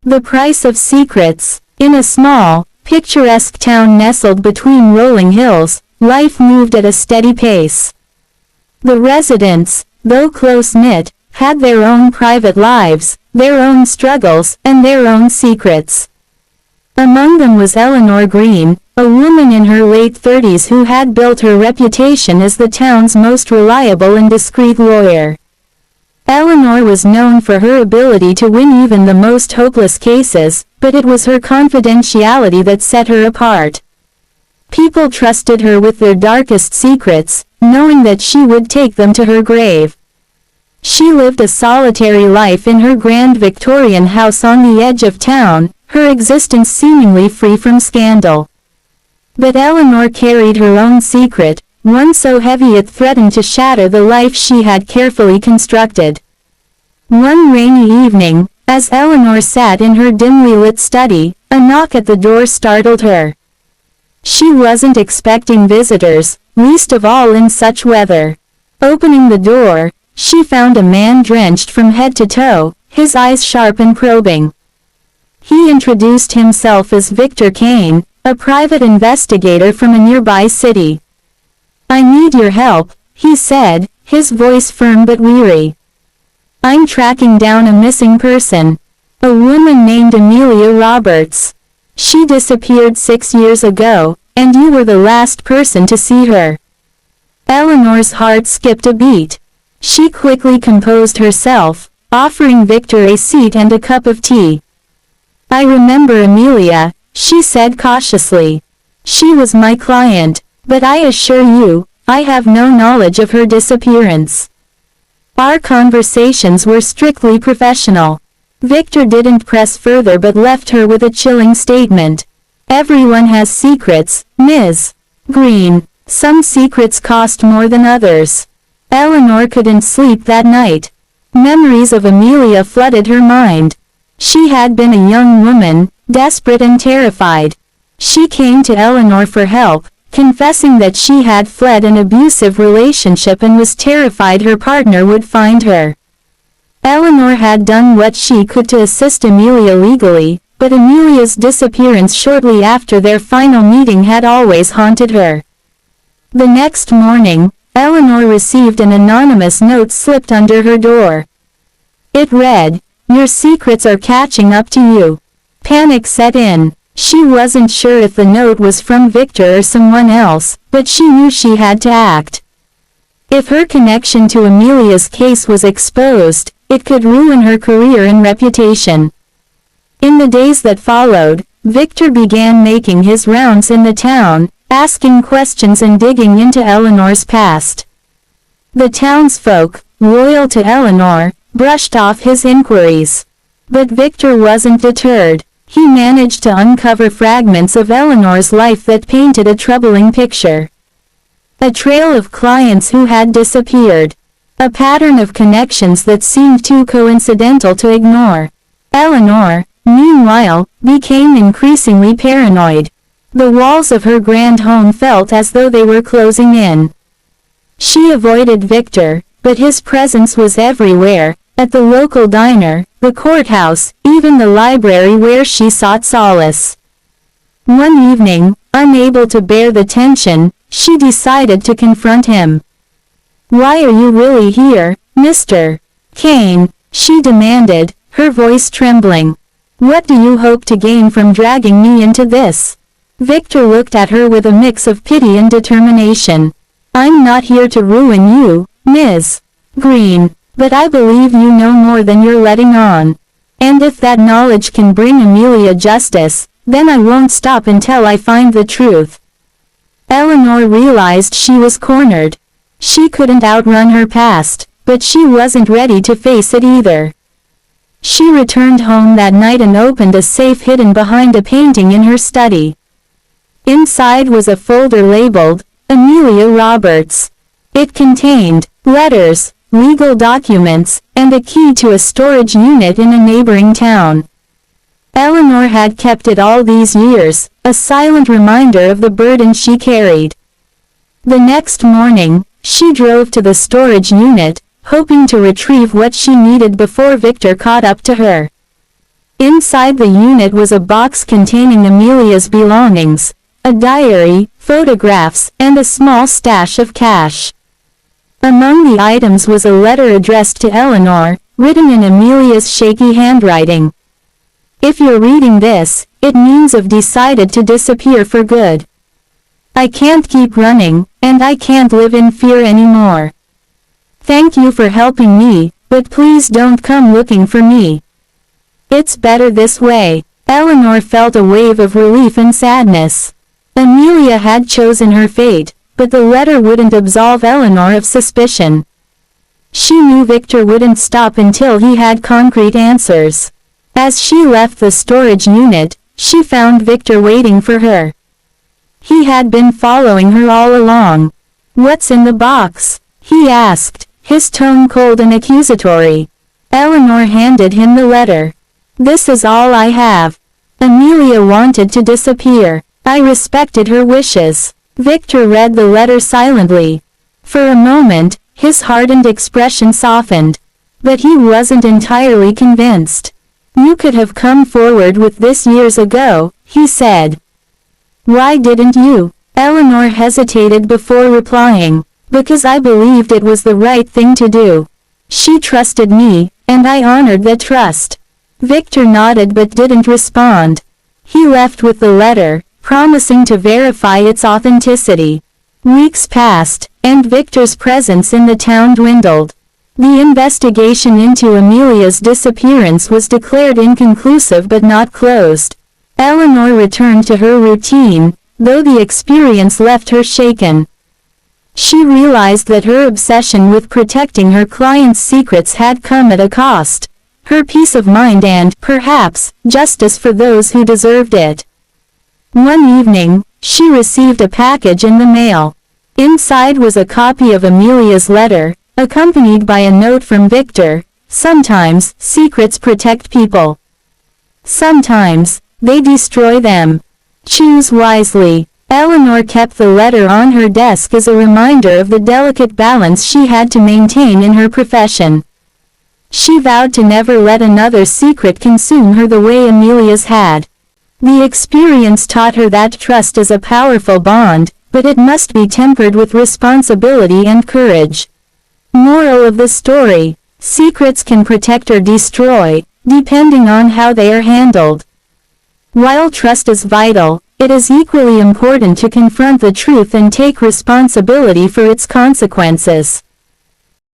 The price of secrets. In a small, picturesque town nestled between rolling hills, life moved at a steady pace. The residents, though close-knit, had their own private lives, their own struggles, and their own secrets. Among them was Eleanor Green, a woman in her late 30s who had built her reputation as the town's most reliable and discreet lawyer. Eleanor was known for her ability to win even the most hopeless cases, but it was her confidentiality that set her apart. People trusted her with their darkest secrets, knowing that she would take them to her grave. She lived a solitary life in her grand Victorian house on the edge of town, her existence seemingly free from scandal. But Eleanor carried her own secret, one so heavy it threatened to shatter the life she had carefully constructed. One rainy evening, as Eleanor sat in her dimly lit study, a knock at the door startled her. She wasn't expecting visitors, least of all in such weather. Opening the door, she found a man drenched from head to toe, his eyes sharp and probing. He introduced himself as Victor Kane, a private investigator from a nearby city. "I need your help," he said, his voice firm but weary. "I'm tracking down a missing person. A woman named Amelia Roberts. She disappeared 6 years ago, and you were the last person to see her." Eleanor's heart skipped a beat. She quickly composed herself, offering Victor a seat and a cup of tea. "I remember Amelia," she said cautiously. "She was my client, but I assure you, I have no knowledge of her disappearance." Our conversations were strictly professional. Victor didn't press further but left her with a chilling statement. "Everyone has secrets, Ms. Green. Some secrets cost more than others." Eleanor couldn't sleep that night. Memories of Amelia flooded her mind. She had been a young woman, desperate and terrified. She came to Eleanor for help, confessing that she had fled an abusive relationship and was terrified her partner would find her. Eleanor had done what she could to assist Amelia legally, but Amelia's disappearance shortly after their final meeting had always haunted her. The next morning, Eleanor received an anonymous note slipped under her door. It read, "Your secrets are catching up to you." Panic set in. She wasn't sure if the note was from Victor or someone else, but she knew she had to act. If her connection to Amelia's case was exposed, it could ruin her career and reputation. In the days that followed, Victor began making his rounds in the town, asking questions and digging into Eleanor's past. The townsfolk, loyal to Eleanor, brushed off his inquiries. But Victor wasn't deterred. He managed to uncover fragments of Eleanor's life that painted a troubling picture. A trail of clients who had disappeared. A pattern of connections that seemed too coincidental to ignore. Eleanor, meanwhile, became increasingly paranoid. The walls of her grand home felt as though they were closing in. She avoided Victor, but his presence was everywhere, at the local diner, the courthouse, even the library where she sought solace. One evening, unable to bear the tension, she decided to confront him. "Why are you really here, Mr. Kane?" she demanded, her voice trembling. "What do you hope to gain from dragging me into this?" Victor looked at her with a mix of pity and determination. "I'm not here to ruin you, Ms. Green, but I believe you know more than you're letting on. And if that knowledge can bring Amelia justice, then I won't stop until I find the truth." Eleanor realized she was cornered. She couldn't outrun her past, but she wasn't ready to face it either. She returned home that night and opened a safe hidden behind a painting in her study. Inside was a folder labeled, "Amelia Roberts." It contained letters, legal documents, and a key to a storage unit in a neighboring town. Eleanor had kept it all these years, a silent reminder of the burden she carried. The next morning, she drove to the storage unit, hoping to retrieve what she needed before Victor caught up to her. Inside the unit was a box containing Amelia's belongings, a diary, photographs, and a small stash of cash. Among the items was a letter addressed to Eleanor, written in Amelia's shaky handwriting. "If you're reading this, it means I've decided to disappear for good. I can't keep running, and I can't live in fear anymore. Thank you for helping me, but please don't come looking for me. It's better this way." Eleanor felt a wave of relief and sadness. Amelia had chosen her fate, but the letter wouldn't absolve Eleanor of suspicion. She knew Victor wouldn't stop until he had concrete answers. As she left the storage unit, she found Victor waiting for her. He had been following her all along. "What's in the box?" he asked, his tone cold and accusatory. Eleanor handed him the letter. "This is all I have. Amelia wanted to disappear. I respected her wishes." Victor read the letter silently. For a moment, his hardened expression softened. But he wasn't entirely convinced. "You could have come forward with this years ago," he said. "Why didn't you?" Eleanor hesitated before replying. "Because I believed it was the right thing to do. She trusted me, and I honored that trust." Victor nodded but didn't respond. He left with the letter, promising to verify its authenticity. Weeks passed, and Victor's presence in the town dwindled. The investigation into Amelia's disappearance was declared inconclusive but not closed. Eleanor returned to her routine, though the experience left her shaken. She realized that her obsession with protecting her clients' secrets had come at a cost. Her peace of mind and, perhaps, justice for those who deserved it. One evening, she received a package in the mail. Inside was a copy of Amelia's letter, accompanied by a note from Victor. "Sometimes, secrets protect people. Sometimes, they destroy them. Choose wisely." Eleanor kept the letter on her desk as a reminder of the delicate balance she had to maintain in her profession. She vowed to never let another secret consume her the way Amelia's had. The experience taught her that trust is a powerful bond, but it must be tempered with responsibility and courage. Moral of the story: secrets can protect or destroy, depending on how they are handled. While trust is vital, it is equally important to confront the truth and take responsibility for its consequences.